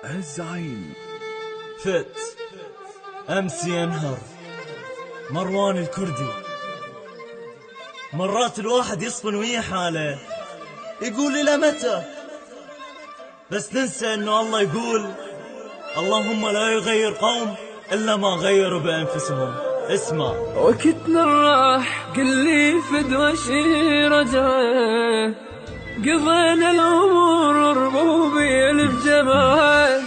الزعيم. فت أمس ينهر مروان الكردي. مرات الواحد يصفن ويا حاله يقول إلى متى، بس ننسى إنه الله يقول اللهم لا يغير قوم إلا ما غيروا بأنفسهم. اسمع. وقتنا راح قلي فدوى شي رجعه، قضينا الأمور ربوبي الجماعة،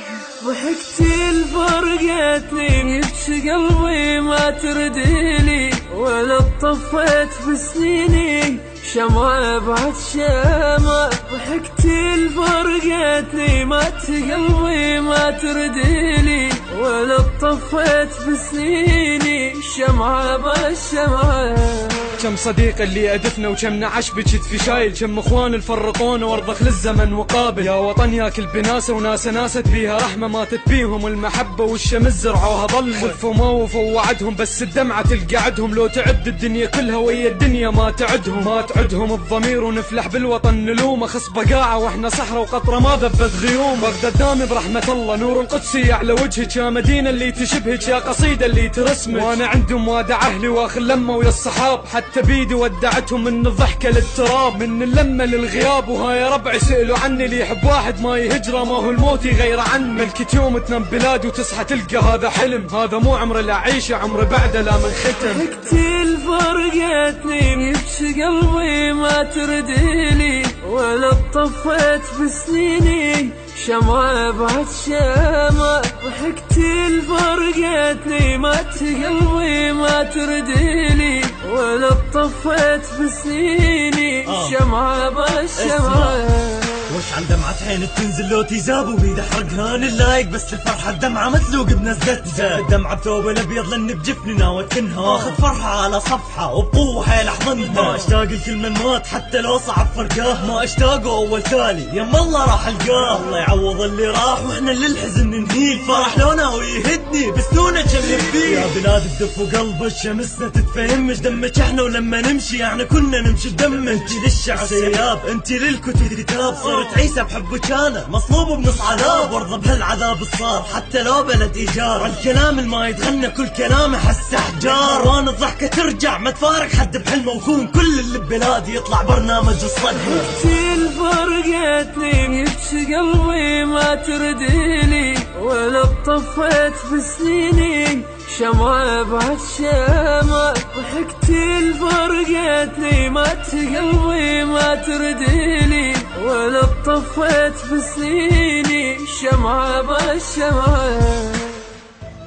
ضحكتي الفرقتني يبكي قلبي ما ترديلي، ولا طفيت بسنيني شمعة بعد شمعة، ضحكتي الفرقتني مات قلبي ما ترديلي، ولا طفيت بسنيني شمعة بعد شمعة. كم صديق اللي أدفنا وكم نعش بكتفي شايل، كم اخوان الفرقونا وارضخ للزمن وقابل، يا وطن ياكل بناسه وناس ناست بيها رحمة ماتت بيهم المحبة والشمس زرعوها ظل، خلفوا موفوا ووعدهم بس الدمعة تلقى عدهم، لو تعد الدنيا كلها ويا الدنيا ما تعدهم، ما تعدهم الضمير ونفلح بالوطن نلومه، خص بقاعة واحنا صحراء وقطرة ما ذبت غيوم، بغداد دامي برحمة الله نور القدسي على وجهك، يا مدينة اللي تشبهك يا قصيدة اللي ترسمك، وانا عندهم وادع اهلي واخل لمة ويا الصحاب، حتى بيدي ودعتهم من الضحكة للتراب، من اللمة للغياب، وهاي ربعي سئلوا عني، اللي يحب واحد ما يهجره ما هو الموت يغير عنه، ملكة يوم تنام بلاد وتصحى تلقى هذا حلم، هذا مو عمر لا عيشه عمر بعده لا من ختم. ضحكتي الفرقتني يبكي قلبي ما ترديلي، ولا طفيت بسنيني شمعة بعد شمعة، ضحكتي الفرقتني مات قلبي ما ترديلي، ولا طفيت بسنيني شمعة بعد شمعة. وش عن دمعة عين تنزل لو تيزاب وبيد احرقها اللايق، بس الفرحة الدمعة مثلوق بنزلة زاد، الدمعة بثوب الابيض لان بجفني ناوت تنها، اخذ فرحة على صفحة وبقوة حيل احضنها، ما اشتاق لكل من مات حتى لو صعب فرقاه، ما اشتاقه اول تالي يما الله راح القاه، الله يعوض اللي راح واحنا اللي الحزن ننهيه، الفرح لو ناوي يهدني بسنونه كم فيه، يا بلاد الدف وقلب شمسنا تتفهمش دمك احنا ولما نمشي يعني كنا نمشي بدمك، انتي للشعب سياب انتي للكتب كتاب، صرت عيسى بحبك انا مصلوب بنص عذاب، وارضى بهالعذاب الصار حتى لو بلد ايجار، الكلام الما يتغنى كل كلامه حس احجار، وانا الضحكة ترجع ما تفارق حد بحلمه، وكون كل اللي ببلادي يطلع برنامج الصدمة. ضحكتي الفرقتني يبكي قلبي ما ترديلي، ولا طفيت بسنيني شمعة بعد شمعة، ضحكتي الفرقتني مات قلبي ما ترديلي، ولا طفيت بسنيني شمعة بعد شمعة.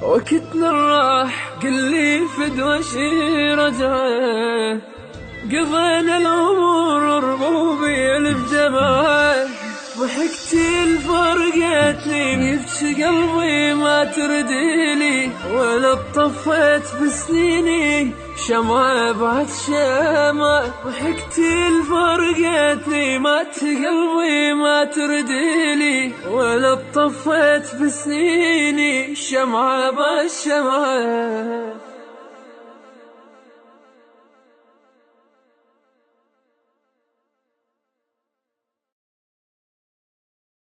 وقتنا راح قلي فدوى شي رجعه، قضينا الأمور ربوبي الجماعة، ضحكتي الفرقتني يبكي قلبي ما ترديلي، ولا طفيت بسنيني شمعة بعد شمعة، ضحكتي الفرقتني مات قلبي ما ترديلي، ولا طفيت بسنيني شمعة بعد شمعة.